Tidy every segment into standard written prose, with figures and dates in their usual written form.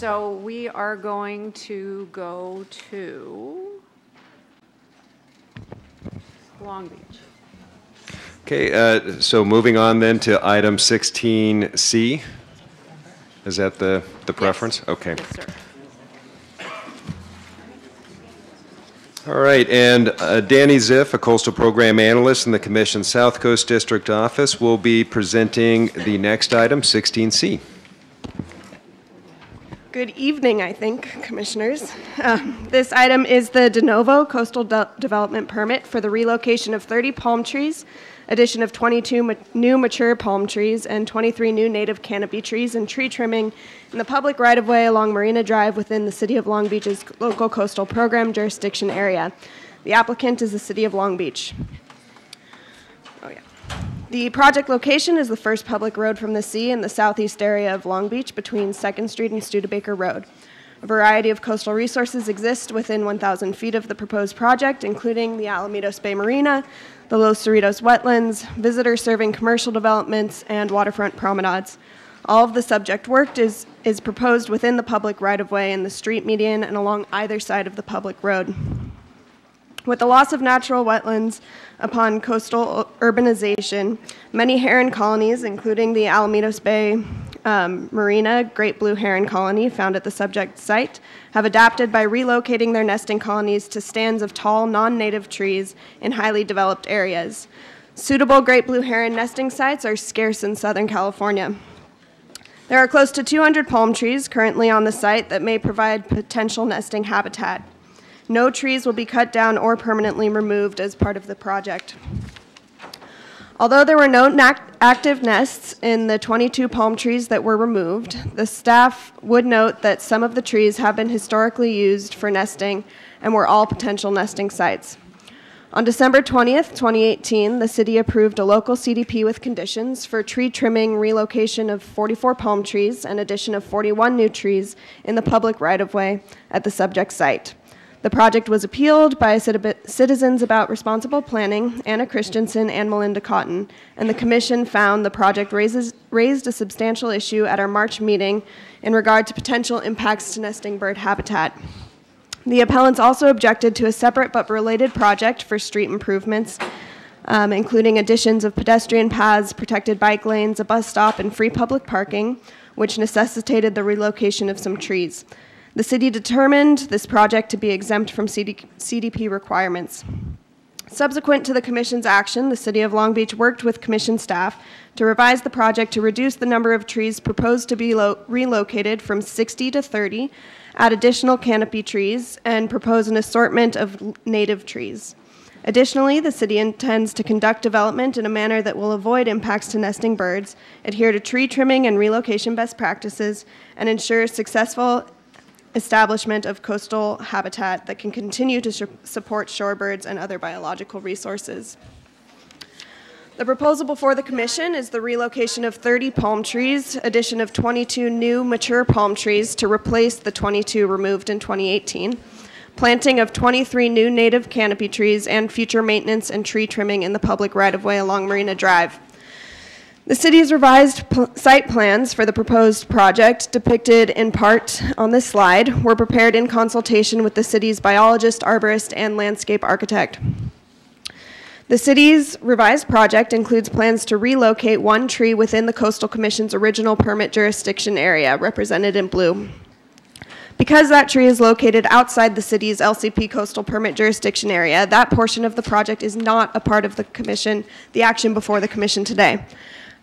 So we are going to go to Long Beach. Okay, so moving on then to item 16C. Is that the preference? Yes. Okay. Yes, sir. All right, and Danny Ziff, a coastal program analyst in the Commission's South Coast District Office, will be presenting the next item, 16C. Good evening, I think, Commissioners. This item is the de novo coastal development permit for the relocation of 30 palm trees, addition of 22 new mature palm trees, and 23 new native canopy trees and tree trimming in the public right-of-way along Marina Drive within the City of Long Beach's local coastal program jurisdiction area. The applicant is the City of Long Beach. The project location is the first public road from the sea in the southeast area of Long Beach between 2nd Street and Studebaker Road. A variety of coastal resources exist within 1,000 feet of the proposed project, including the Alamitos Bay Marina, the Los Cerritos wetlands, visitor-serving commercial developments, and waterfront promenades. All of the subject work is proposed within the public right-of-way in the street median and along either side of the public road. With the loss of natural wetlands upon coastal urbanization, many heron colonies, including the Alamitos Bay Marina Great Blue Heron colony found at the subject site, have adapted by relocating their nesting colonies to stands of tall, non-native trees in highly developed areas. Suitable Great Blue Heron nesting sites are scarce in Southern California. There are close to 200 palm trees currently on the site that may provide potential nesting habitat. No trees will be cut down or permanently removed as part of the project. Although there were no active nests in the 22 palm trees that were removed, the staff would note that some of the trees have been historically used for nesting and were all potential nesting sites. On December 20th, 2018, the city approved a local CDP with conditions for tree trimming, relocation of 44 palm trees, and addition of 41 new trees in the public right-of-way at the subject site. The project was appealed by Citizens About Responsible Planning, Anna Christenson, and Melinda Cotton, and the Commission found the project raised a substantial issue at our March meeting in regard to potential impacts to nesting bird habitat. The appellants also objected to a separate but related project for street improvements, including additions of pedestrian paths, protected bike lanes, a bus stop, and free public parking, which necessitated the relocation of some trees. The city determined this project to be exempt from CDP requirements. Subsequent to the Commission's action, the City of Long Beach worked with Commission staff to revise the project to reduce the number of trees proposed to be relocated from 60 to 30, add additional canopy trees, and propose an assortment of native trees. Additionally, the city intends to conduct development in a manner that will avoid impacts to nesting birds, adhere to tree trimming and relocation best practices, and ensure successful establishment of coastal habitat that can continue to support shorebirds and other biological resources. The proposal before the Commission is the relocation of 30 palm trees, addition of 22 new mature palm trees to replace the 22 removed in 2018, planting of 23 new native canopy trees, and future maintenance and tree trimming in the public right-of-way along Marina Drive. The city's revised site plans for the proposed project, depicted in part on this slide, were prepared in consultation with the city's biologist, arborist, and landscape architect. The city's revised project includes plans to relocate one tree within the Coastal Commission's original permit jurisdiction area, represented in blue. Because that tree is located outside the city's LCP coastal permit jurisdiction area, that portion of the project is not a part of the action before the Commission today.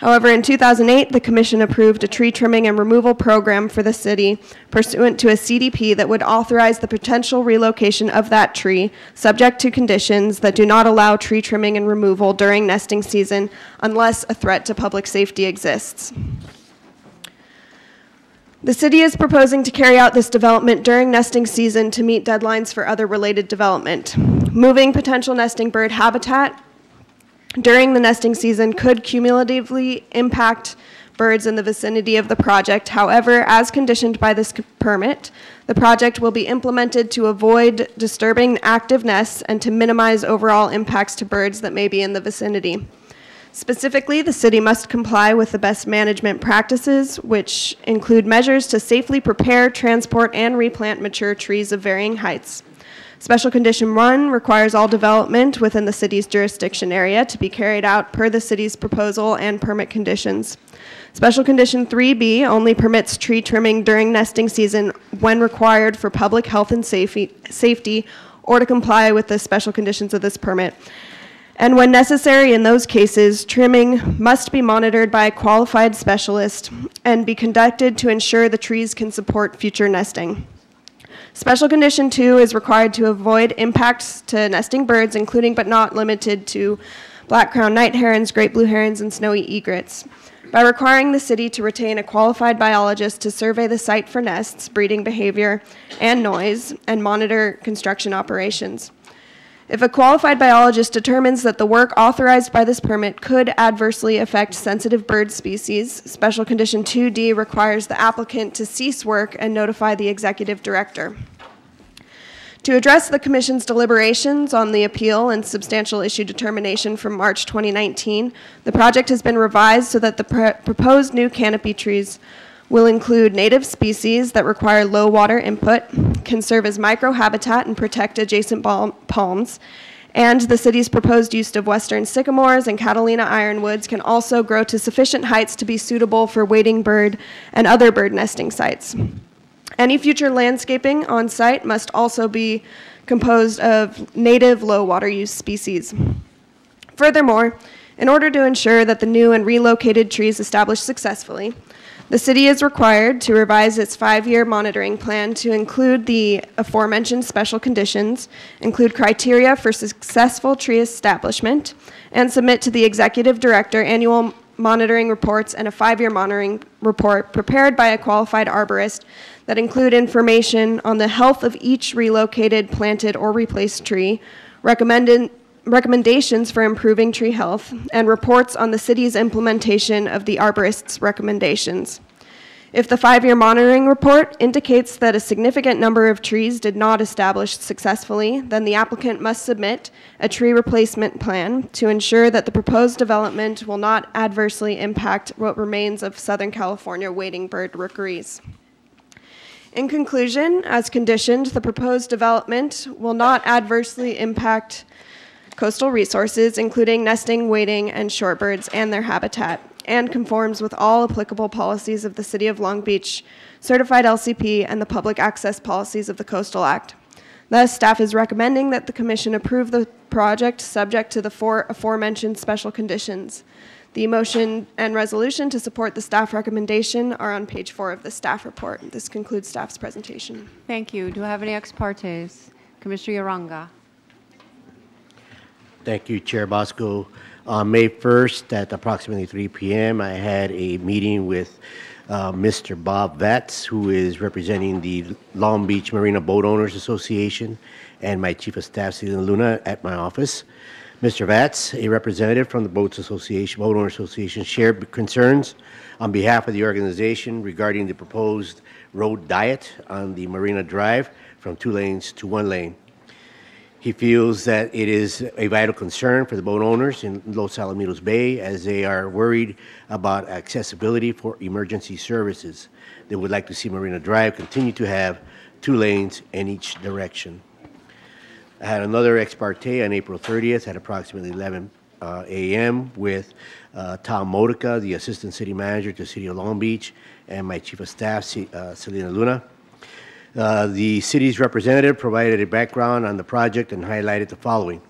However, in 2008, the Commission approved a tree trimming and removal program for the city pursuant to a CDP that would authorize the potential relocation of that tree, subject to conditions that do not allow tree trimming and removal during nesting season unless a threat to public safety exists. The city is proposing to carry out this development during nesting season to meet deadlines for other related development. Moving potential nesting bird habitat during the nesting season could cumulatively impact birds in the vicinity of the project. However, as conditioned by this permit, the project will be implemented to avoid disturbing active nests and to minimize overall impacts to birds that may be in the vicinity. Specifically, the city must comply with the best management practices, which include measures to safely prepare, transport, and replant mature trees of varying heights. Special Condition 1 requires all development within the city's jurisdiction area to be carried out per the city's proposal and permit conditions. Special Condition 3B only permits tree trimming during nesting season when required for public health and safety or to comply with the special conditions of this permit. And when necessary in those cases, trimming must be monitored by a qualified specialist and be conducted to ensure the trees can support future nesting. Special Condition 2 is required to avoid impacts to nesting birds, including but not limited to black-crowned night herons, great blue herons, and snowy egrets, by requiring the city to retain a qualified biologist to survey the site for nests, breeding behavior, and noise, and monitor construction operations. If a qualified biologist determines that the work authorized by this permit could adversely affect sensitive bird species, Special Condition 2D requires the applicant to cease work and notify the executive director. To address the Commission's deliberations on the appeal and substantial issue determination from March 2019, the project has been revised so that the proposed new canopy trees will include native species that require low water input, can serve as microhabitat and protect adjacent palms, and the city's proposed use of western sycamores and Catalina ironwoods can also grow to sufficient heights to be suitable for wading bird and other bird nesting sites. Any future landscaping on site must also be composed of native low water use species. Furthermore, in order to ensure that the new and relocated trees establish successfully, the city is required to revise its 5-year monitoring plan to include the aforementioned special conditions, include criteria for successful tree establishment, and submit to the executive director annual monitoring reports and a 5-year monitoring report prepared by a qualified arborist that include information on the health of each relocated, planted, or replaced tree, recommendations for improving tree health, and reports on the city's implementation of the arborist's recommendations. If the 5-year monitoring report indicates that a significant number of trees did not establish successfully, then the applicant must submit a tree replacement plan to ensure that the proposed development will not adversely impact what remains of Southern California wading bird rookeries. In conclusion, as conditioned, the proposed development will not adversely impact coastal resources, including nesting, wading, and shorebirds and their habitat, and conforms with all applicable policies of the City of Long Beach, certified LCP, and the public access policies of the Coastal Act. Thus, staff is recommending that the Commission approve the project subject to the 4 aforementioned special conditions. The motion and resolution to support the staff recommendation are on page 4 of the staff report. This concludes staff's presentation. Thank you. Do I have any ex partes? Commissioner Uranga. Thank you, Chair Bosco. On May 1st at approximately 3 p.m., I had a meeting with Mr. Bob Vatz, who is representing the Long Beach Marina Boat Owners Association, and my Chief of Staff, Selena Luna, at my office. Mr. Vatz, a representative from the Boat Owner Association, shared concerns on behalf of the organization regarding the proposed road diet on the Marina Drive from 2 lanes to 1 lane. He feels that it is a vital concern for the boat owners in Los Alamitos Bay as they are worried about accessibility for emergency services. They would like to see Marina Drive continue to have 2 lanes in each direction. I had another ex parte on April 30th at approximately 11 a.m. with Tom Modica, the Assistant City Manager to the City of Long Beach, and my Chief of Staff, Selena Luna. The city's representative provided a background on the project and highlighted the following.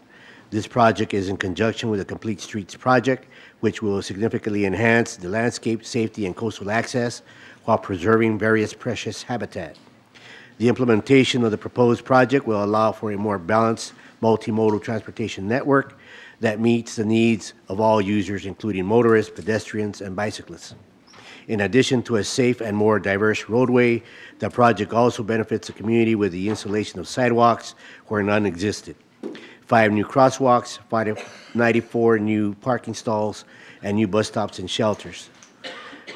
This project is in conjunction with the Complete Streets project, which will significantly enhance the landscape, safety, and coastal access while preserving various precious habitat. The implementation of the proposed project will allow for a more balanced multimodal transportation network that meets the needs of all users, including motorists, pedestrians, and bicyclists. In addition to a safe and more diverse roadway, the project also benefits the community with the installation of sidewalks where none existed, 5 new crosswalks, 94 new parking stalls, and new bus stops and shelters.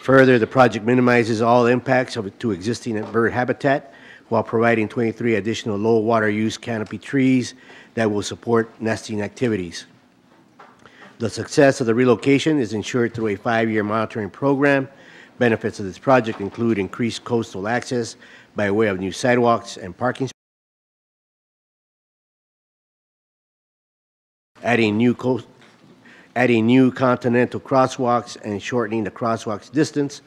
Further, the project minimizes all impacts to existing bird habitat while providing 23 additional low water use canopy trees that will support nesting activities. The success of the relocation is ensured through a 5-year monitoring program. Benefits of this project include increased coastal access by way of new sidewalks and parking spaces, adding new continental crosswalks and shortening the crosswalks distance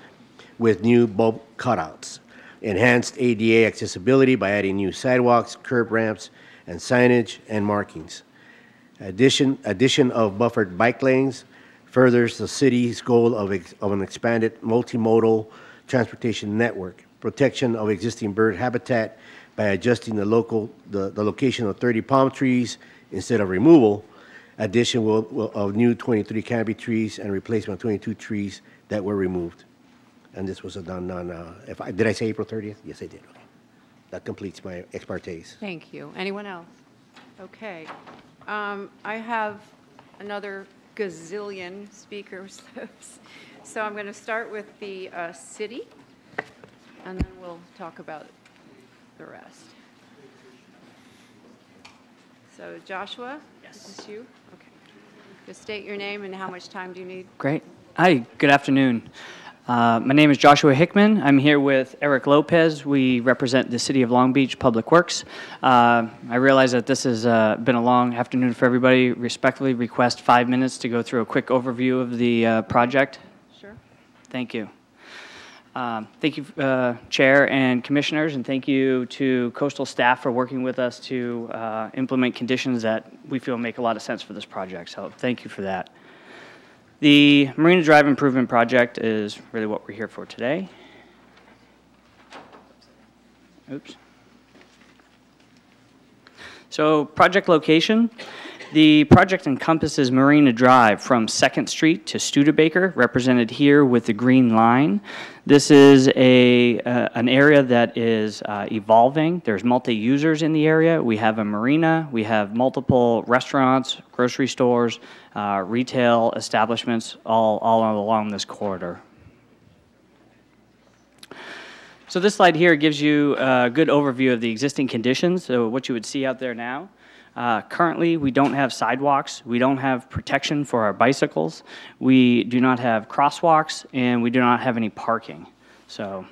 with new bulb cutouts, enhanced ADA accessibility by adding new sidewalks, curb ramps, and signage and markings. Addition of buffered bike lanes furthers the city's goal of an expanded multimodal transportation network. Protection of existing bird habitat by adjusting the location of 30 palm trees instead of removal. Addition of new 23 canopy trees and replacement of 22 trees that were removed. And this was done on, did I say April 30th? Yes, I did. Okay. That completes my ex partes. Thank you. Anyone else? Okay. I have another gazillion speakers, so I'm going to start with the city, and then we'll talk about the rest. So Joshua, Yes. is this you? Okay. Just state your name and how much time do you need? Great. Hi, good afternoon. My name is Joshua Hickman. I'm here with Eric Lopez. We represent the City of Long Beach Public Works. I realize that this has been a long afternoon for everybody. Respectfully request 5 minutes to go through a quick overview of the project. Sure. Thank you. Thank you, Chair and Commissioners, and thank you to Coastal staff for working with us to implement conditions that we feel make a lot of sense for this project. So thank you for that. The Marina Drive Improvement Project is really what we're here for today. Oops. So project location. The project encompasses Marina Drive from 2nd Street to Studebaker, represented here with the green line. This is an area that is evolving. There's multi-users in the area. We have a marina. We have multiple restaurants, grocery stores, retail establishments all along this corridor. So this slide here gives you a good overview of the existing conditions, so what you would see out there now. Currently, we don't have sidewalks, we don't have protection for our bicycles, we do not have crosswalks, and we do not have any parking. So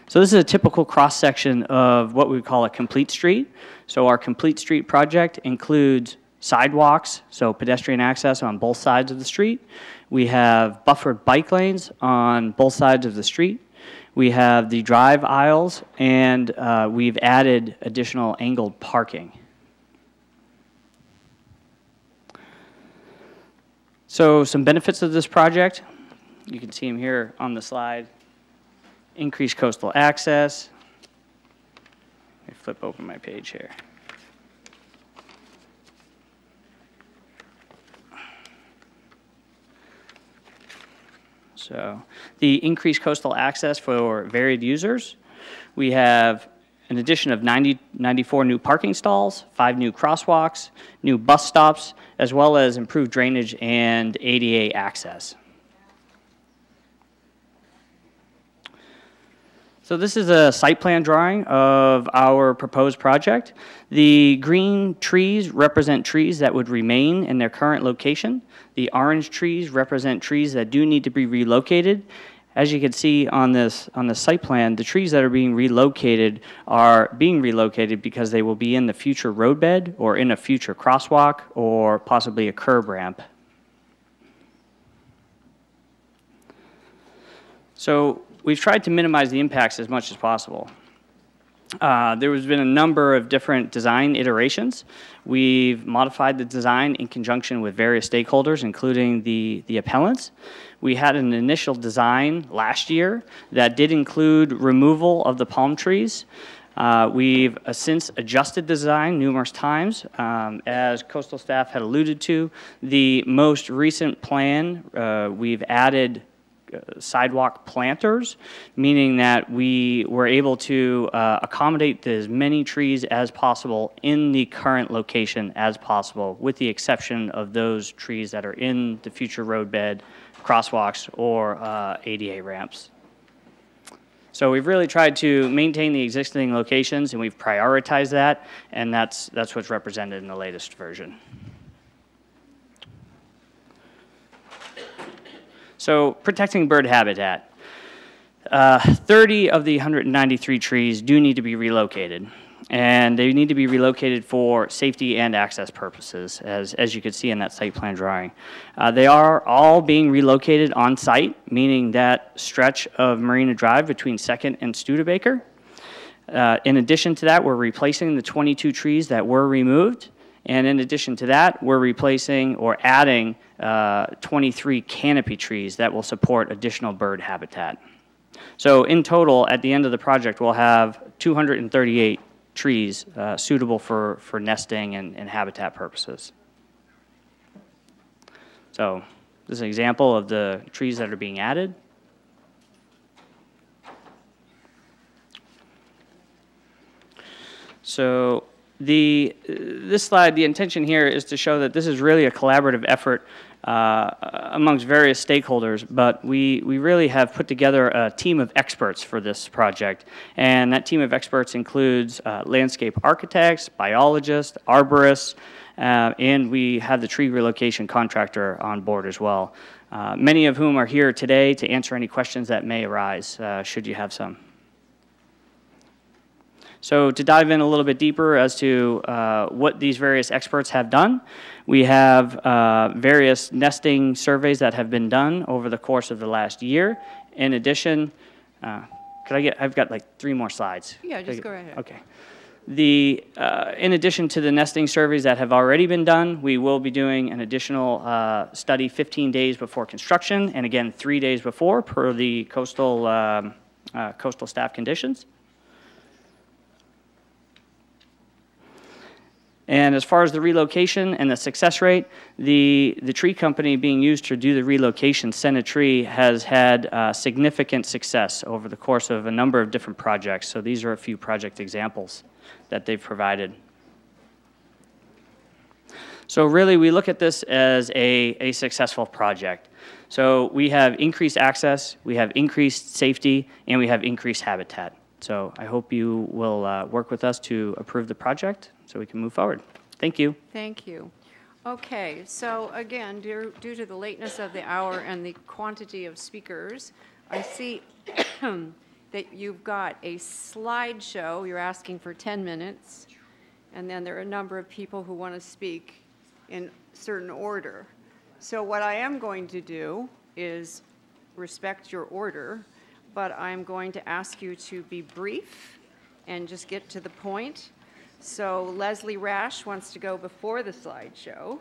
this is a typical cross-section of what we would call a complete street. So our complete street project includes sidewalks, so pedestrian access on both sides of the street. We have buffered bike lanes on both sides of the street. We have the drive aisles, and we've added additional angled parking. So some benefits of this project, you can see them here on the slide. Increased coastal access. Let me flip open my page here. So the increased coastal access for varied users. We have an addition of 94 new parking stalls, 5 new crosswalks, new bus stops, as well as improved drainage and ADA access. So this is a site plan drawing of our proposed project. The green trees represent trees that would remain in their current location. The orange trees represent trees that do need to be relocated. As you can see on this site plan, the trees that are being relocated because they will be in the future roadbed or in a future crosswalk or possibly a curb ramp. So we've tried to minimize the impacts as much as possible. There has been a number of different design iterations. We've modified the design in conjunction with various stakeholders, including the appellants. We had an initial design last year that did include removal of the palm trees. We've since adjusted the design numerous times. As coastal staff had alluded to, the most recent plan, we've added sidewalk planters, meaning that we were able to accommodate as many trees as possible in the current location as possible, with the exception of those trees that are in the future roadbed, crosswalks, or ADA ramps. So we've really tried to maintain the existing locations, and we've prioritized that, and that's what's represented in the latest version. So protecting bird habitat. 30 of the 193 trees do need to be relocated, and they need to be relocated for safety and access purposes, as you could see in that site plan drawing. They are all being relocated on site, meaning that stretch of Marina Drive between 2nd and Studebaker. In addition to that, we're replacing the 22 trees that were removed, and in addition to that, we're replacing or adding 23 canopy trees that will support additional bird habitat. So in total, at the end of the project, we'll have 238 trees suitable for nesting and habitat purposes. So this is an example of the trees that are being added. So this slide, the intention here is to show that this is really a collaborative effort amongst various stakeholders, but we really have put together a team of experts for this project, and that team of experts includes landscape architects, biologists, arborists, and we have the tree relocation contractor on board as well, many of whom are here today to answer any questions that may arise, should you have some. So to dive in a little bit deeper as to what these various experts have done, we have various nesting surveys that have been done over the course of the last year. In addition, I've got like 3 more slides. Yeah, just go ahead. Okay. In addition to the nesting surveys that have already been done, we will be doing an additional study 15 days before construction, and again 3 days before per the coastal staff conditions. And as far as the relocation and the success rate, the tree company being used to do the relocation, Senna Tree, has had significant success over the course of a number of different projects. So these are a few project examples that they've provided. So really, we look at this as a successful project. So we have increased access, we have increased safety, and we have increased habitat. So I hope you will work with us to approve the project so we can move forward. Thank you. Thank you. Okay, so again, due to the lateness of the hour and the quantity of speakers, I see that you've got a slideshow. You're asking for 10 minutes, and then there are a number of people who want to speak in certain order. So what I am going to do is respect your order, but I'm going to ask you to be brief and just get to the point. So Leslie Rash wants to go before the slideshow.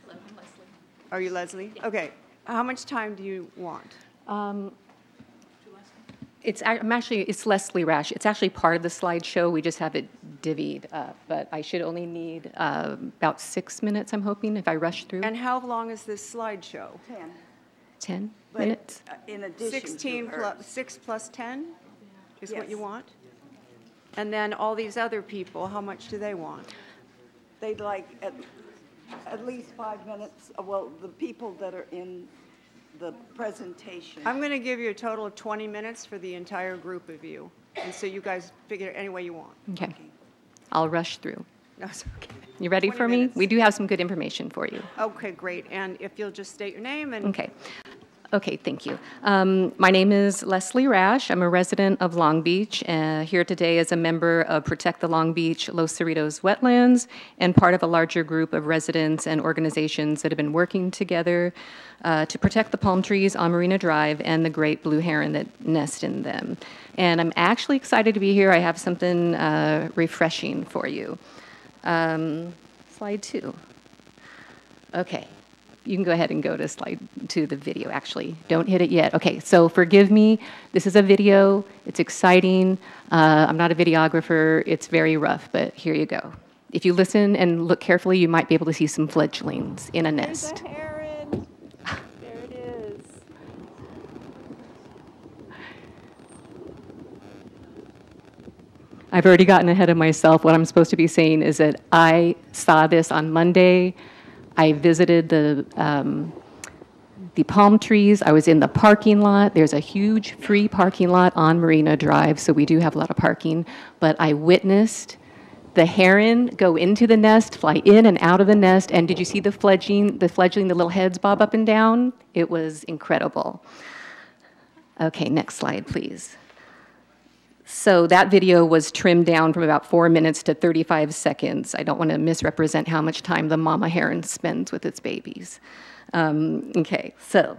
Hello, I'm Leslie. Are you Leslie? Yeah. Okay. How much time do you want? It's Leslie Rash. It's actually part of the slideshow. We just have it divvied up, but I should only need about 6 minutes, I'm hoping, if I rush through. And how long is this slideshow? 10 But minutes? in addition 16 to plus, hers. 6 plus 10 is what you Yes. want? And then all these other people, how much do they want? They'd like at least 5 minutes, well, the people that are in the presentation. I'm going to give you a total of 20 minutes for the entire group of you. And so you guys figure it any way you want. Okay. I'll rush through. No, it's okay. You ready 20 for me? minutes. We do have some good information for you. Okay, great. And if you'll just state your name and Okay. Okay, thank you. My name is Leslie Rash. I'm a resident of Long Beach, here today as a member of Protect the Long Beach Los Cerritos Wetlands and part of a larger group of residents and organizations that have been working together to protect the palm trees on Marina Drive and the great blue heron that nest in them. And I'm actually excited to be here. I have something refreshing for you. Slide 2. Okay. You can go ahead and go to slide to the video, actually. Don't hit it yet. Okay, so forgive me. This is a video. It's exciting. I'm not a videographer. It's very rough, but here you go. If you listen and look carefully, you might be able to see some fledglings in a nest. There's a heron. There it is. I've already gotten ahead of myself. What I'm supposed to be saying is that I saw this on Monday. I visited the the palm trees. I was in the parking lot. There's a huge free parking lot on Marina Drive, so we do have a lot of parking. But I witnessed the heron go into the nest, fly in and out of the nest, and did you see the fledgling, the little heads bob up and down? It was incredible. Okay, next slide, please. So that video was trimmed down from about 4 minutes to 35 seconds. I don't want to misrepresent how much time the mama heron spends with its babies. Okay, so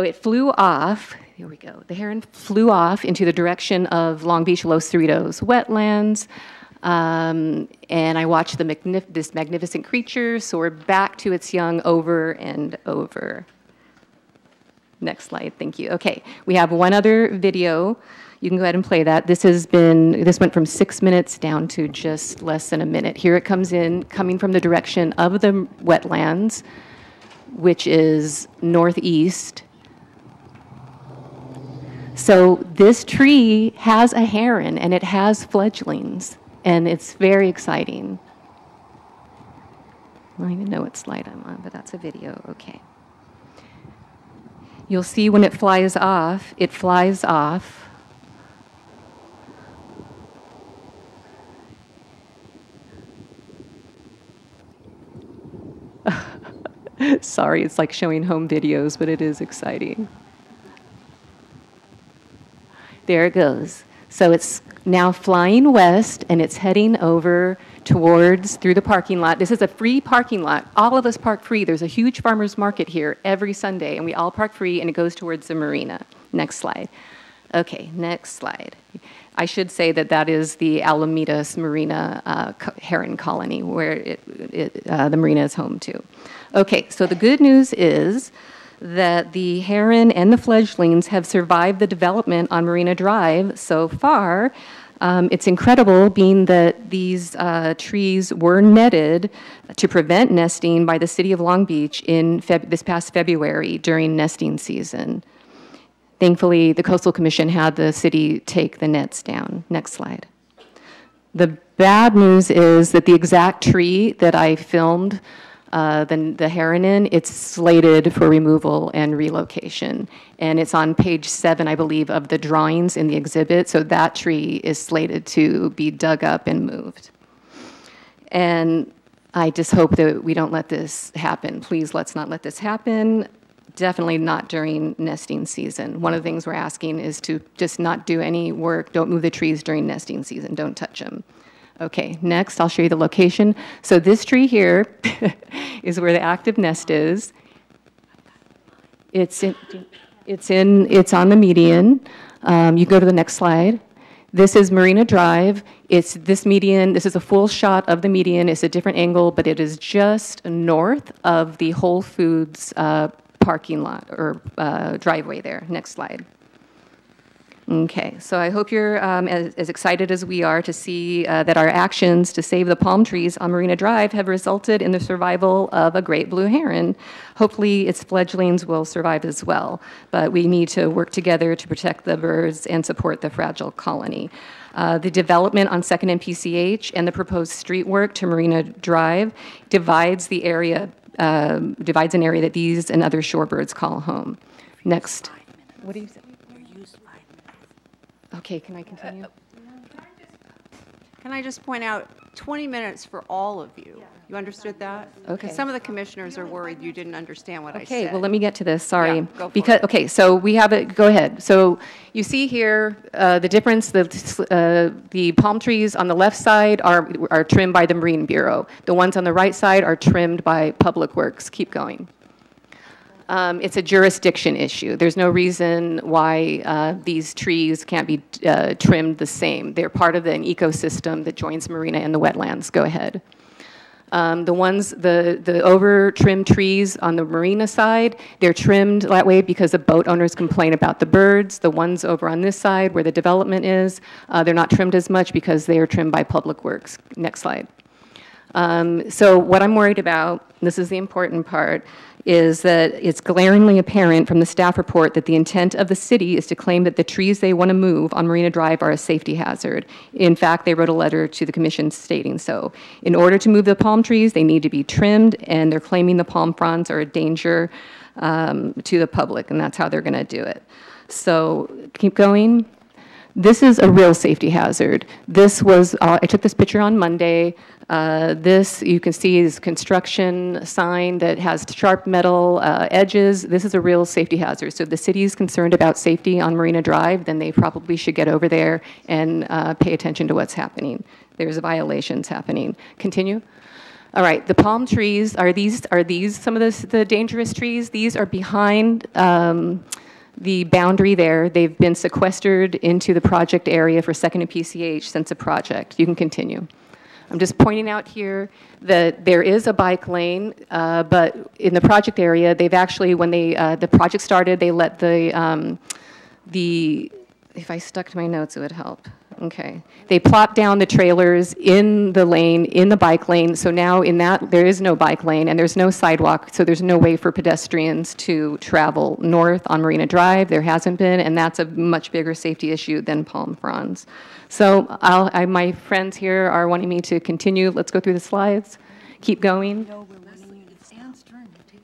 it flew off. Here we go. The heron flew off into the direction of Long Beach Los Cerritos wetlands. And I watched this magnificent creature soar back to its young over and over. Next slide, thank you. Okay, we have one other video. You can go ahead and play that. This went from 6 minutes down to just less than a minute. Here it comes in, coming from the direction of the wetlands, which is northeast. So this tree has a heron and it has fledglings, and it's very exciting. I don't even know what slide I'm on, but that's a video, okay. You'll see when it flies off, Sorry, it's like showing home videos, but it is exciting. There it goes. So it's now flying west, and it's heading over through the parking lot. This is a free parking lot. All of us park free. There's a huge farmer's market here every Sunday, and we all park free, and it goes towards the marina. Next slide. Okay, next slide. I should say that that is the Alamedas Marina heron colony, where the marina is home to. Okay, so the good news is that the heron and the fledglings have survived the development on Marina Drive so far. It's incredible, being that these trees were netted to prevent nesting by the city of Long Beach in this past February during nesting season. Thankfully, the Coastal Commission had the city take the nets down. Next slide. The bad news is that the exact tree that I filmed the heron in, it's slated for removal and relocation. And it's on page 7, I believe, of the drawings in the exhibit. So that tree is slated to be dug up and moved. And I just hope that we don't let this happen. Please, let's not let this happen. Definitely not during nesting season. One of the things we're asking is to just not do any work. Don't move the trees during nesting season. Don't touch them. Okay, next I'll show you the location. So this tree here is where the active nest is. It's on the median. You go to the next slide. This is Marina Drive. It's this median. This is a full shot of the median. It's a different angle, but it is just north of the Whole Foods parking lot or driveway there. Next slide. Okay, so I hope you're as excited as we are to see that our actions to save the palm trees on Marina Drive have resulted in the survival of a great blue heron. Hopefully its fledglings will survive as well, but we need to work together to protect the birds and support the fragile colony. The development on 2nd and PCH and the proposed street work to Marina Drive divides an area that these and other shorebirds call home. Next. What do you say? Okay, can I continue? Can I just point out, 20 minutes for all of you. You understood that? Okay. Some of the commissioners are worried you didn't understand what I said. Okay, well, let me get to this, sorry. Yeah, go for it. Okay, so we have it, go ahead. So you see here the difference, the palm trees on the left side are trimmed by the Marine Bureau. The ones on the right side are trimmed by Public Works. Keep going. It's a jurisdiction issue. There's no reason why these trees can't be trimmed the same. They're part of an ecosystem that joins marina and the wetlands. Go ahead. The over-trimmed trees on the marina side, they're trimmed that way because the boat owners complain about the birds. The ones over on this side where the development is, they're not trimmed as much because they are trimmed by Public Works. Next slide. So what I'm worried about, this is the important part, is that it's glaringly apparent from the staff report that the intent of the city is to claim that the trees they want to move on Marina Drive are a safety hazard. In fact, they wrote a letter to the commission stating so. In order to move the palm trees, they need to be trimmed, and they're claiming the palm fronds are a danger to the public, and that's how they're going to do it. So keep going. This is a real safety hazard. This was, I took this picture on Monday. This, you can see, is construction sign that has sharp metal edges. This is a real safety hazard. So if the city is concerned about safety on Marina Drive, then they probably should get over there and pay attention to what's happening. There's violations happening. Continue. All right, the palm trees, are these some of the dangerous trees? These are behind the boundary there. They've been sequestered into the project area for 2nd and PCH since the project. You can continue. I'm just pointing out here that there is a bike lane, but in the project area, they've actually, when the project started, they let if I stuck to my notes, it would help. Okay. They plopped down the trailers in the lane, in the bike lane, so now in that, there is no bike lane and there's no sidewalk, so there's no way for pedestrians to travel north on Marina Drive. There hasn't been, and that's a much bigger safety issue than palm fronds. So my friends here are wanting me to continue. Let's go through the slides. Keep going.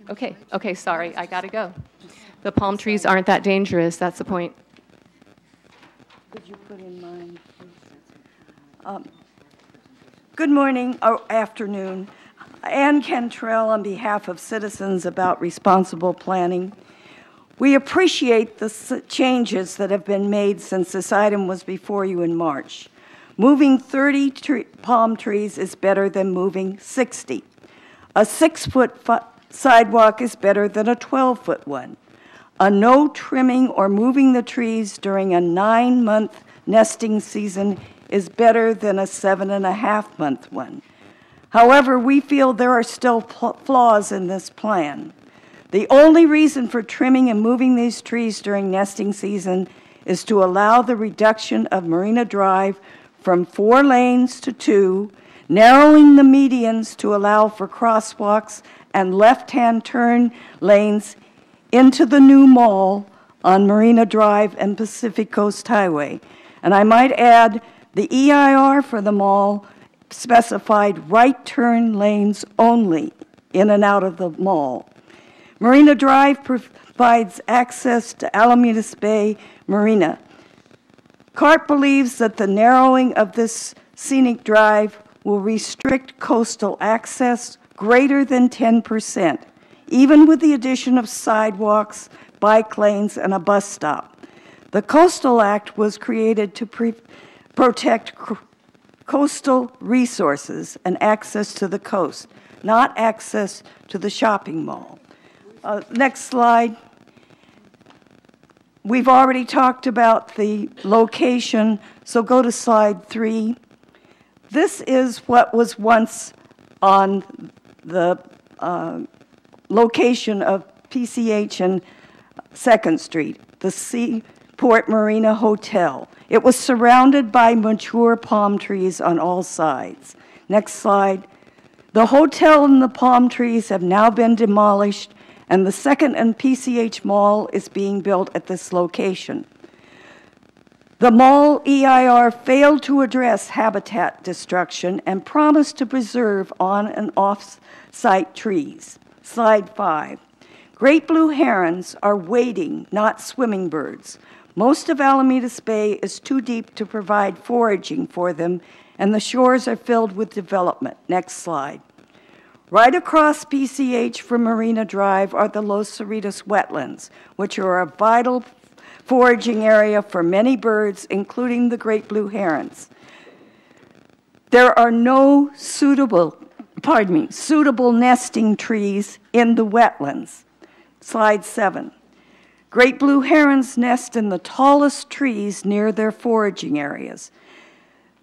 Okay, sorry, I gotta go. The palm trees aren't that dangerous, that's the point. Could you put in mine, please? Good morning or afternoon. Ann Cantrell on behalf of Citizens About Responsible Planning. We appreciate the changes that have been made since this item was before you in March. Moving 30 palm trees is better than moving 60. A 6-foot sidewalk is better than a 12-foot one. A no trimming or moving the trees during a 9-month nesting season is better than a 7.5-month one. However, we feel there are still flaws in this plan. The only reason for trimming and moving these trees during nesting season is to allow the reduction of Marina Drive from 4 lanes to 2, narrowing the medians to allow for crosswalks and left-hand turn lanes into the new mall on Marina Drive and Pacific Coast Highway. And I might add, the EIR for the mall specified right turn lanes only in and out of the mall. Marina Drive provides access to Alamitos Bay Marina. CART believes that the narrowing of this scenic drive will restrict coastal access greater than 10%. Even with the addition of sidewalks, bike lanes, and a bus stop. The Coastal Act was created to protect coastal resources and access to the coast, not access to the shopping mall. Next slide. We've already talked about the location, so go to slide 3. This is what was once on the location of PCH and 2nd Street, the Seaport Marina Hotel. It was surrounded by mature palm trees on all sides. Next slide. The hotel and the palm trees have now been demolished, and the 2nd and PCH Mall is being built at this location. The mall EIR failed to address habitat destruction and promised to preserve on and off-site trees. Slide 5. Great Blue Herons are wading, not swimming birds. Most of Alamitos Bay is too deep to provide foraging for them, and the shores are filled with development. Next slide. Right across PCH from Marina Drive are the Los Cerritos wetlands, which are a vital foraging area for many birds, including the Great Blue Herons. There are no suitable nesting trees in the wetlands. Slide 7. Great Blue Herons nest in the tallest trees near their foraging areas.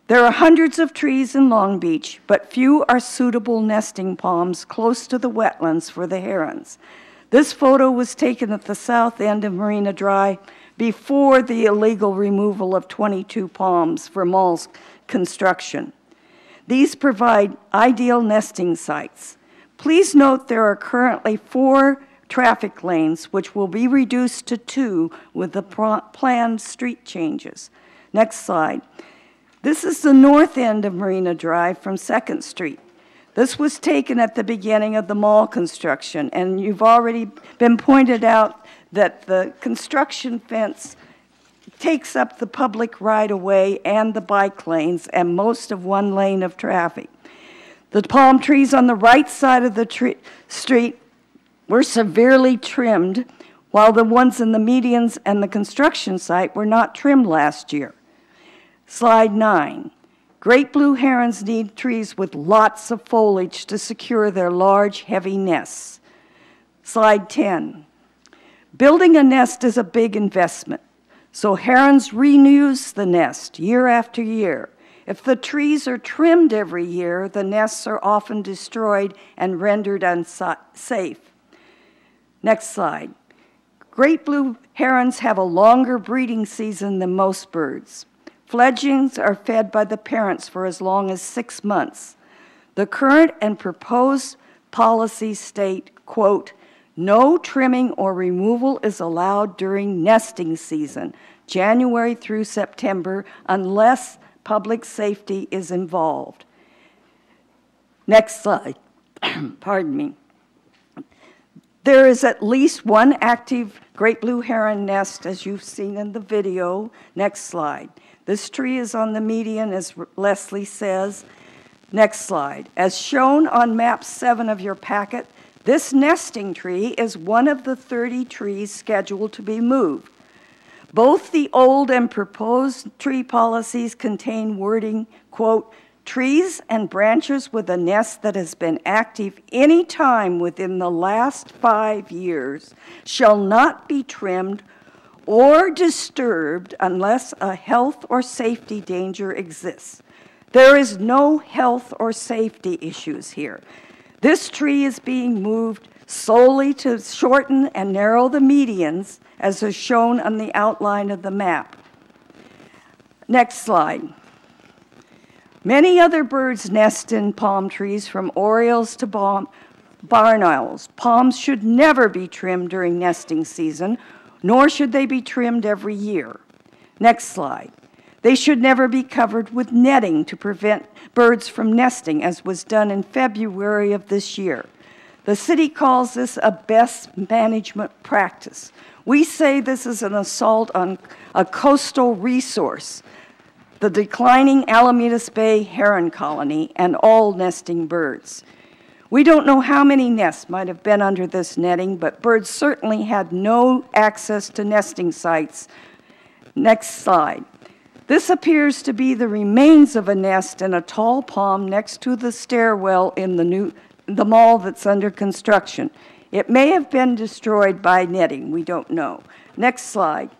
There are hundreds of trees in Long Beach, but few are suitable nesting palms close to the wetlands for the herons. This photo was taken at the south end of Marina Drive before the illegal removal of 22 palms for mall construction. These provide ideal nesting sites. Please note there are currently 4 traffic lanes, which will be reduced to 2 with the planned street changes. Next slide. This is the north end of Marina Drive from 2nd Street. This was taken at the beginning of the mall construction, and you've already been pointed out that the construction fence takes up the public right-of-way and the bike lanes and most of 1 lane of traffic. The palm trees on the right side of the street were severely trimmed, while the ones in the medians and the construction site were not trimmed last year. Slide 9. Great blue herons need trees with lots of foliage to secure their large, heavy nests. Slide 10. Building a nest is a big investment, so herons reuse the nest year after year. If the trees are trimmed every year, the nests are often destroyed and rendered unsafe. Next slide. Great blue herons have a longer breeding season than most birds. Fledglings are fed by the parents for as long as 6 months. The current and proposed policies state, quote, no trimming or removal is allowed during nesting season, January through September, unless public safety is involved. Next slide. Pardon me. There is at least 1 active great blue heron nest, as you've seen in the video. Next slide. This tree is on the median, as Leslie says. Next slide. As shown on map 7 of your packet, this nesting tree is one of the 30 trees scheduled to be moved. Both the old and proposed tree policies contain wording, quote, trees and branches with a nest that has been active any time within the last 5 years shall not be trimmed or disturbed unless a health or safety danger exists. There is no health or safety issues here. This tree is being moved solely to shorten and narrow the medians, as is shown on the outline of the map. Next slide. Many other birds nest in palm trees, from orioles to barn owls. Palms should never be trimmed during nesting season, nor should they be trimmed every year. Next slide. They should never be covered with netting to prevent birds from nesting, as was done in February of this year. The city calls this a best management practice. We say this is an assault on a coastal resource, the declining Alamitas Bay heron colony, and all nesting birds. We don't know how many nests might have been under this netting, but birds certainly had no access to nesting sites. Next slide. This appears to be the remains of a nest in a tall palm next to the stairwell in the mall that's under construction. It may have been destroyed by netting. We don't know. Next slide.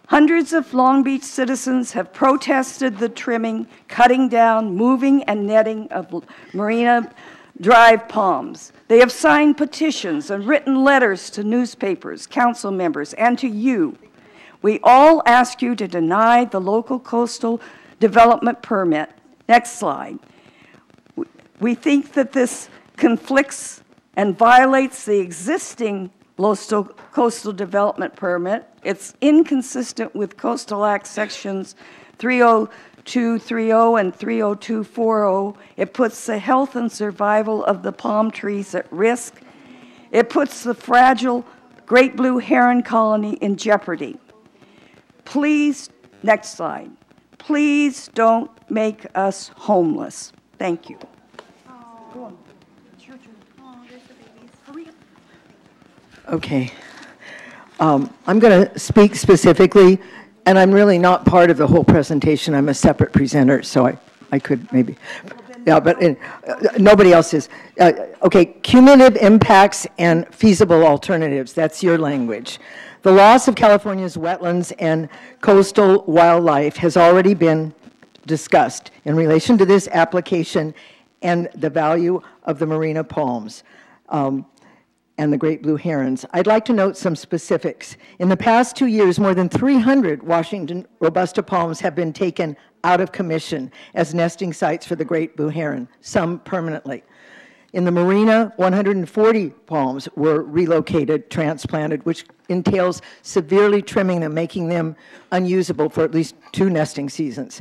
Hundreds of Long Beach citizens have protested the trimming, cutting down, moving, and netting of Marina Drive palms. They have signed petitions and written letters to newspapers, council members, and to you. We all ask you to deny the local coastal development permit. Next slide. We think that this conflicts and violates the existing coastal development permit. It's inconsistent with Coastal Act sections 30230 and 30240. It puts the health and survival of the palm trees at risk. It puts the fragile Great Blue Heron colony in jeopardy. Please, next slide. Please don't make us homeless. Thank you. Okay. I'm going to speak specifically, and I'm really not part of the whole presentation. I'm a separate presenter, so I could maybe, yeah, but nobody else is. Okay, cumulative impacts and feasible alternatives. That's your language. The loss of California's wetlands and coastal wildlife has already been discussed in relation to this application and the value of the marina palms. and the Great Blue Herons. I'd like to note some specifics. In the past 2 years, more than 300 Washington Robusta palms have been taken out of commission as nesting sites for the Great Blue Heron, some permanently. In the marina, 140 palms were relocated, transplanted, which entails severely trimming them, making them unusable for at least 2 nesting seasons.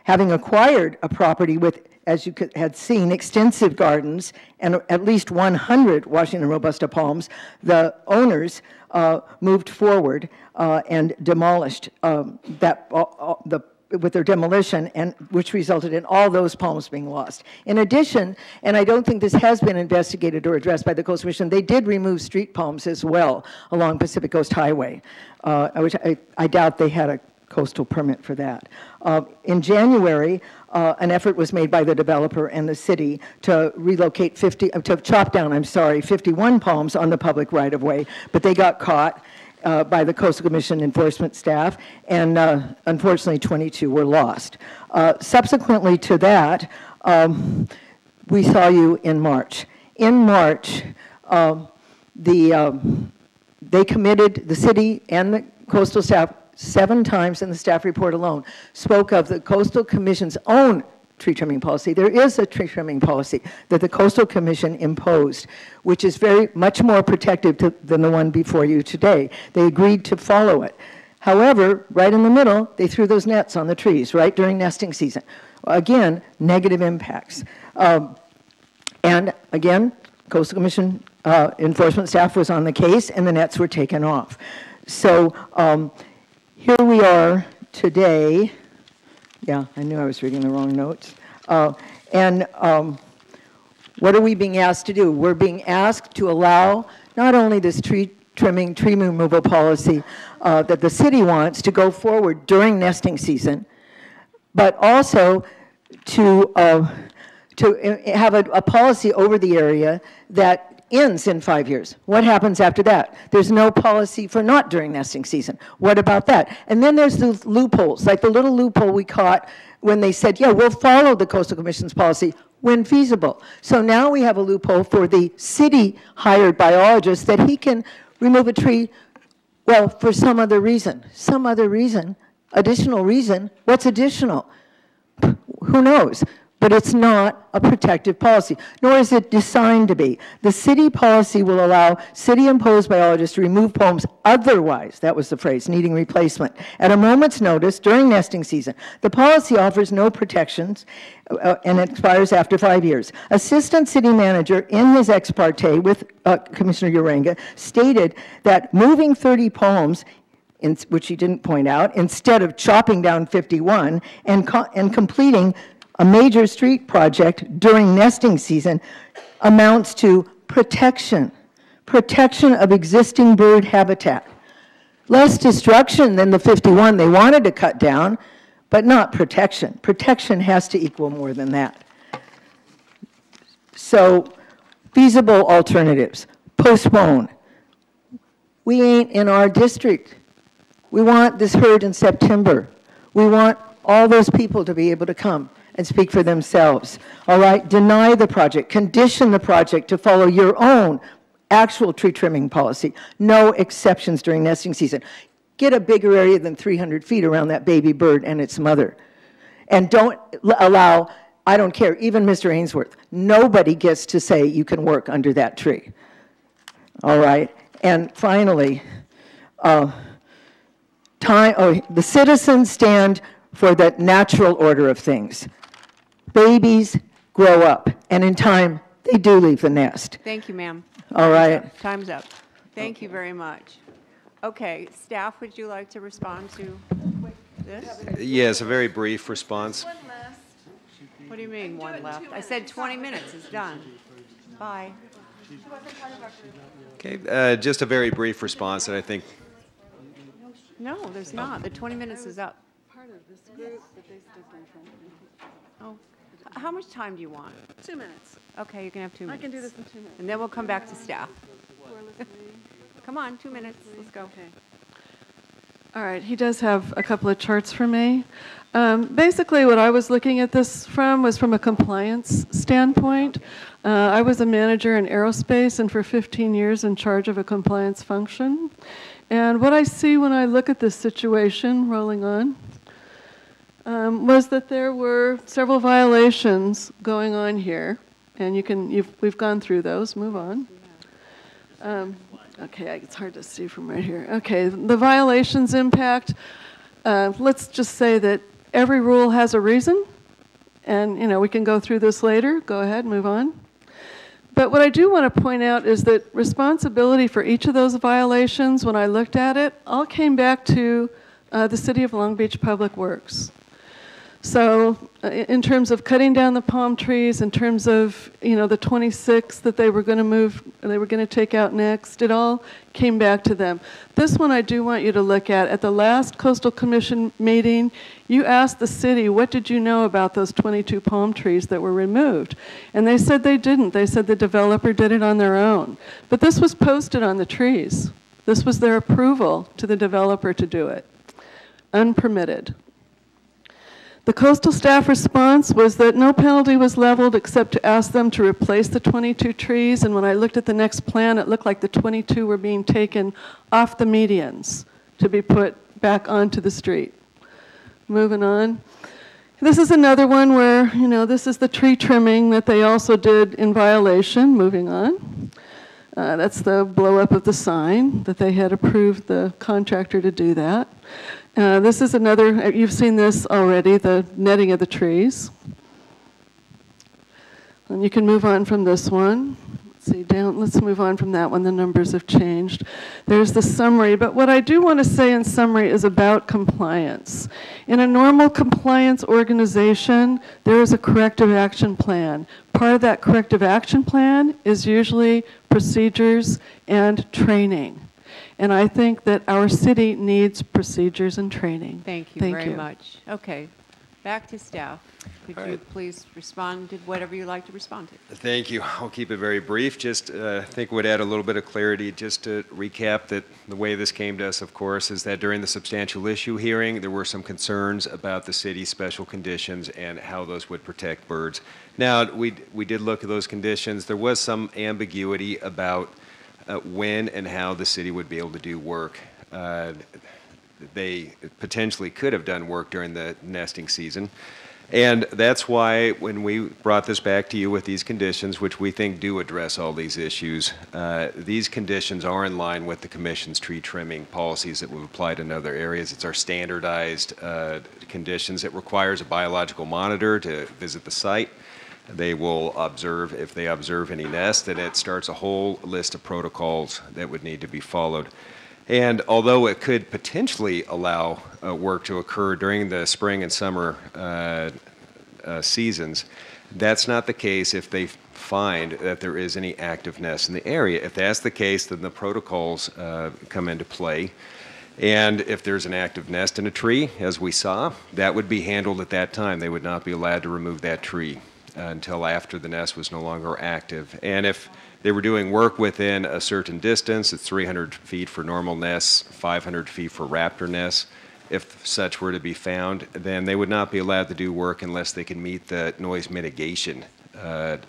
Having acquired a property with, as you had seen, extensive gardens and at least 100 Washington Robusta palms, the owners moved forward and demolished with their demolition, and which resulted in all those palms being lost. In addition, and I don't think this has been investigated or addressed by the Coastal Commission, they did remove street palms as well along Pacific Coast Highway, which I doubt they had a coastal permit for that. In January, an effort was made by the developer and the city to relocate 51 palms on the public right-of-way, but they got caught by the Coastal Commission enforcement staff, and unfortunately 22 were lost. Subsequently to that, we saw you in March. In March, they committed, the city and the coastal staff, 7 times in the staff report alone, spoke of the Coastal Commission's own tree trimming policy. There is a tree trimming policy that the Coastal Commission imposed, which is very much more protective than the one before you today. They agreed to follow it. However, right in the middle, they threw those nets on the trees, right during nesting season. Again, negative impacts. And again, Coastal Commission enforcement staff was on the case, and the nets were taken off. So here we are today. Yeah, I knew I was reading the wrong notes. What are we being asked to do? We're being asked to allow not only this tree trimming, tree removal policy that the city wants to go forward during nesting season, but also to have a policy over the area that ends in 5 years. What happens after that? There's no policy for not during nesting season. What about that? And then there's the loopholes, like the little loophole we caught when they said, yeah, we'll follow the Coastal Commission's policy when feasible. So now we have a loophole for the city hired biologist that he can remove a tree, well, for some other reason. Some other reason, additional reason. What's additional? Who knows? But it's not a protective policy, nor is it designed to be. The city policy will allow city-imposed biologists to remove palms otherwise, that was the phrase, needing replacement, at a moment's notice during nesting season. The policy offers no protections and it expires after 5 years. Assistant city manager in his ex parte with Commissioner Uranga stated that moving 30 palms, which he didn't point out, instead of chopping down 51 and completing a major street project during nesting season amounts to protection of existing bird habitat. Less destruction than the 51 they wanted to cut down, but not protection. Protection has to equal more than that. So, feasible alternatives, postpone. We ain't in our district. We want this heard in September. We want all those people to be able to come and speak for themselves. All right, deny the project, condition the project to follow your own actual tree trimming policy. No exceptions during nesting season. Get a bigger area than 300 feet around that baby bird and its mother. And don't allow, I don't care, even Mr. Ainsworth, nobody gets to say you can work under that tree. All right, and finally, the citizens stand for the natural order of things. Babies grow up, and in time, they do leave the nest. Thank you, ma'am. All right. Time's up. Thank you very much. Okay, staff, would you like to respond to this? Yes, a very brief response. What do you mean, one left? I said 20 minutes is done. Bye. Okay, just a very brief response, and I think. No, there's not. The 20 minutes is up. Oh, how much time do you want? 2 minutes. Okay, you can have 2 minutes. I can do this in 2 minutes. And then we'll come back to staff. Come on, 2 minutes. Let's go. Okay. All right, he does have a couple of charts for me. Basically, what I was looking at this from was from a compliance standpoint. I was a manager in aerospace and for 15 years in charge of a compliance function. And what I see when I look at this situation, rolling on, was that there were several violations going on here. And we've gone through those. Move on. Okay, it's hard to see from right here. Okay, the violations impact, let's just say that every rule has a reason, and we can go through this later. Go ahead, move on. But what I do want to point out is that responsibility for each of those violations, when I looked at it, all came back to the City of Long Beach Public Works. So in terms of cutting down the palm trees, in terms of, the 26 that they were going to move, they were going to take out next, it all came back to them. This one I do want you to look at. At the last Coastal Commission meeting, you asked the city, what did you know about those 22 palm trees that were removed? And they said they didn't. They said the developer did it on their own. But this was posted on the trees. This was their approval to the developer to do it. Unpermitted. The coastal staff response was that no penalty was leveled except to ask them to replace the 22 trees, and when I looked at the next plan, it looked like the 22 were being taken off the medians to be put back onto the street. Moving on. This is another one where, this is the tree trimming that they also did in violation. Moving on. That's the blow up of the sign that they had approved the contractor to do that. This is another, you've seen this already, the netting of the trees. And you can move on from this one. Let's move on from that one. The numbers have changed. There's the summary, but what I do want to say in summary is about compliance. In a normal compliance organization, there is a corrective action plan. Part of that corrective action plan is usually procedures and training. And I think that our city needs procedures and training. Thank you very much. Okay, back to staff. Could you please respond to whatever you'd like to respond to? Thank you. I'll keep it very brief. Just I think would add a little bit of clarity just to recap that the way this came to us, of course, is that during the substantial issue hearing, there were some concerns about the city's special conditions and how those would protect birds. Now, we did look at those conditions. There was some ambiguity about when and how the city would be able to do work. They potentially could have done work during the nesting season. And that's why when we brought this back to you with these conditions, which we think do address all these issues, these conditions are in line with the Commission's tree trimming policies that we've applied in other areas. It's our standardized conditions. It requires a biological monitor to visit the site. They will observe, if they observe any nest, and it starts a whole list of protocols that would need to be followed. And although it could potentially allow work to occur during the spring and summer seasons, that's not the case if they find that there is any active nests in the area. If that's the case, then the protocols come into play. And if there's an active nest in a tree, as we saw, that would be handled at that time. They would not be allowed to remove that tree until after the nest was no longer active. And if they were doing work within a certain distance, it's 300 feet for normal nests, 500 feet for raptor nests, if such were to be found, then they would not be allowed to do work unless they can meet the noise mitigation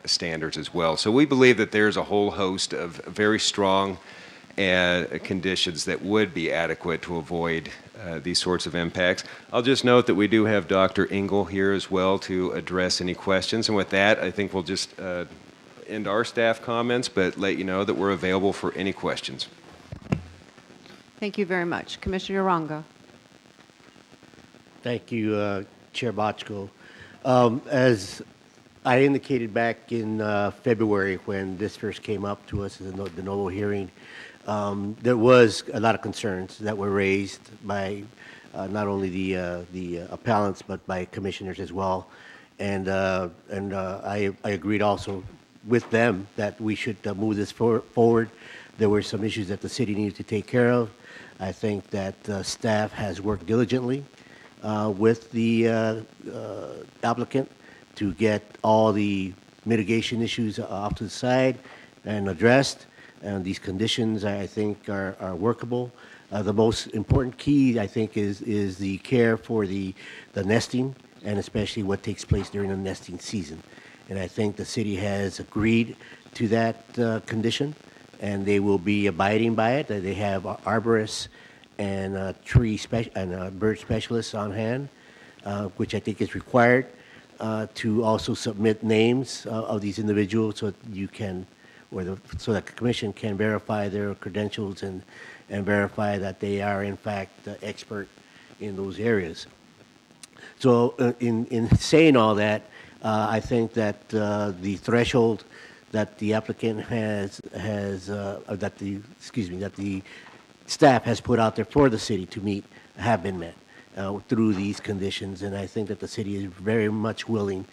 standards as well. So we believe that there's a whole host of very strong conditions that would be adequate to avoid these sorts of impacts. I'll just note that we do have Dr. Engel here as well to address any questions. And with that, I think we'll just end our staff comments, but let you know that we're available for any questions. Thank you very much. Commissioner Ranga. Thank you, Chair Bochco. As I indicated back in February when this first came up to us in the Novo Hearing, there was a lot of concerns that were raised by not only the appellants but by commissioners as well, and I agreed also with them that we should move this forward. There were some issues that the city needed to take care of. I think that staff has worked diligently with the applicant to get all the mitigation issues off to the side and addressed. And these conditions, I think, are workable. The most important key, I think, is the care for the nesting, and especially what takes place during the nesting season. And I think the city has agreed to that condition, and they will be abiding by it. They have arborists and bird specialists on hand, which I think is required, to also submit names of these individuals so that you can, so that the commission can verify their credentials and verify that they are in fact expert in those areas. So in saying all that, I think that the threshold that the applicant that the staff has put out there for the city to meet have been met through these conditions, and I think that the city is very much willing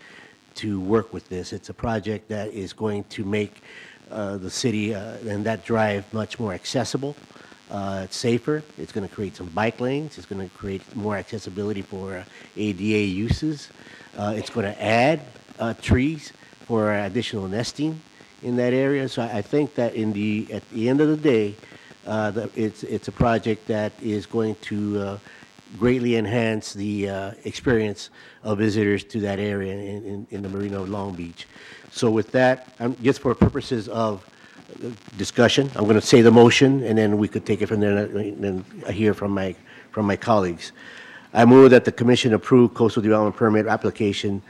to work with this. It's a project that is going to make the city and that drive much more accessible. It's safer. It's going to create some bike lanes. It's going to create more accessibility for ADA uses. It's going to add trees for additional nesting in that area. So I think that at the end of the day, it's a project that is going to greatly enhance the experience of visitors to that area in the Marina of Long Beach. So with that, just for purposes of discussion, I'm going to say the motion, and then we could take it from there and then hear from my colleagues. I move that the commission approve coastal development permit application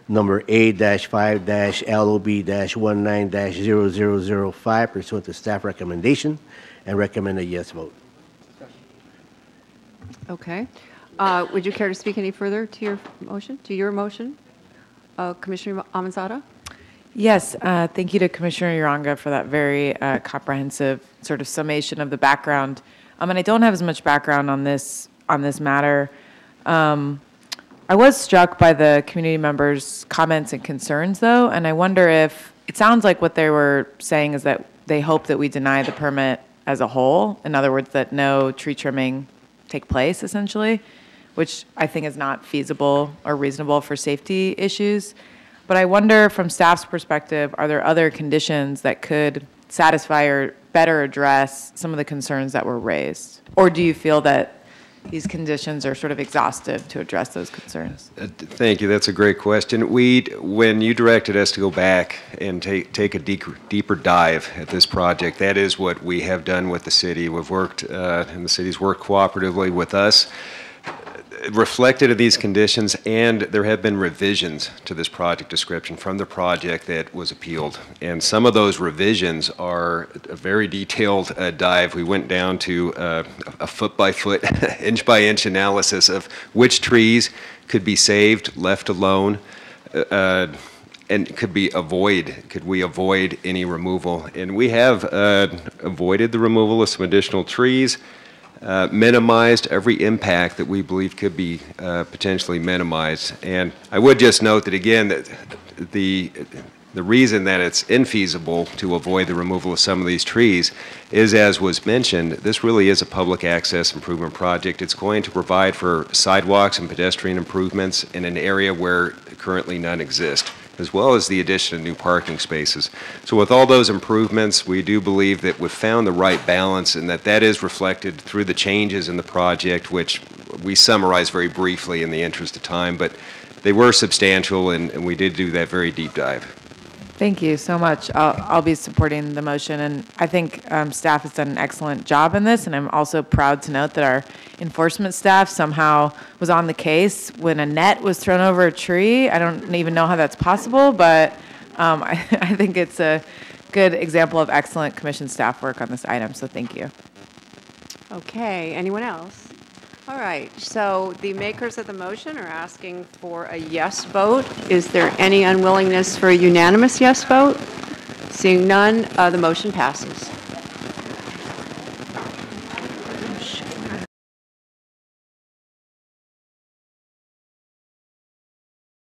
number A-5-LOB-19-0005 pursuant to staff recommendation, and recommend a yes vote. Okay. Would you care to speak any further to your motion? Commissioner Amanzada? Yes, thank you to Commissioner Uranga for that very comprehensive sort of summation of the background. And I don't have as much background on this matter. I was struck by the community members' comments and concerns, though, and I wonder if it sounds like what they were saying is that they hope that we deny the permit as a whole. In other words, that no tree trimming take place, essentially, which I think is not feasible or reasonable for safety issues. But I wonder, from staff's perspective, are there other conditions that could satisfy or better address some of the concerns that were raised? Or do you feel that these conditions are sort of exhaustive to address those concerns? Thank you. That's a great question. When you directed us to go back and take a deeper dive at this project, that is what we have done with the city. We've worked, and the city's worked cooperatively with us, reflected in these conditions, and there have been revisions to this project description from the project that was appealed. And some of those revisions are a very detailed dive. We went down to a foot-by-foot, inch-by-inch analysis of which trees could be saved, left alone, and could we avoid any removal. And we have avoided the removal of some additional trees, minimized every impact that we believe could be potentially minimized. And I would just note that, again, that the reason that it's infeasible to avoid the removal of some of these trees is, as was mentioned, this really is a public access improvement project. It's going to provide for sidewalks and pedestrian improvements in an area where currently none exist, as well as the addition of new parking spaces. So with all those improvements, we do believe that we've found the right balance, and that is reflected through the changes in the project, which we summarize very briefly in the interest of time, but they were substantial, and we did do that very deep dive. Thank you so much. I'll be supporting the motion, and I think staff has done an excellent job in this, and I'm also proud to note that our enforcement staff somehow was on the case when a net was thrown over a tree. I don't even know how that's possible, but I think it's a good example of excellent commission staff work on this item, so thank you. Okay, anyone else? All right, so the makers of the motion are asking for a yes vote. Is there any unwillingness for a unanimous yes vote? Seeing none, the motion passes.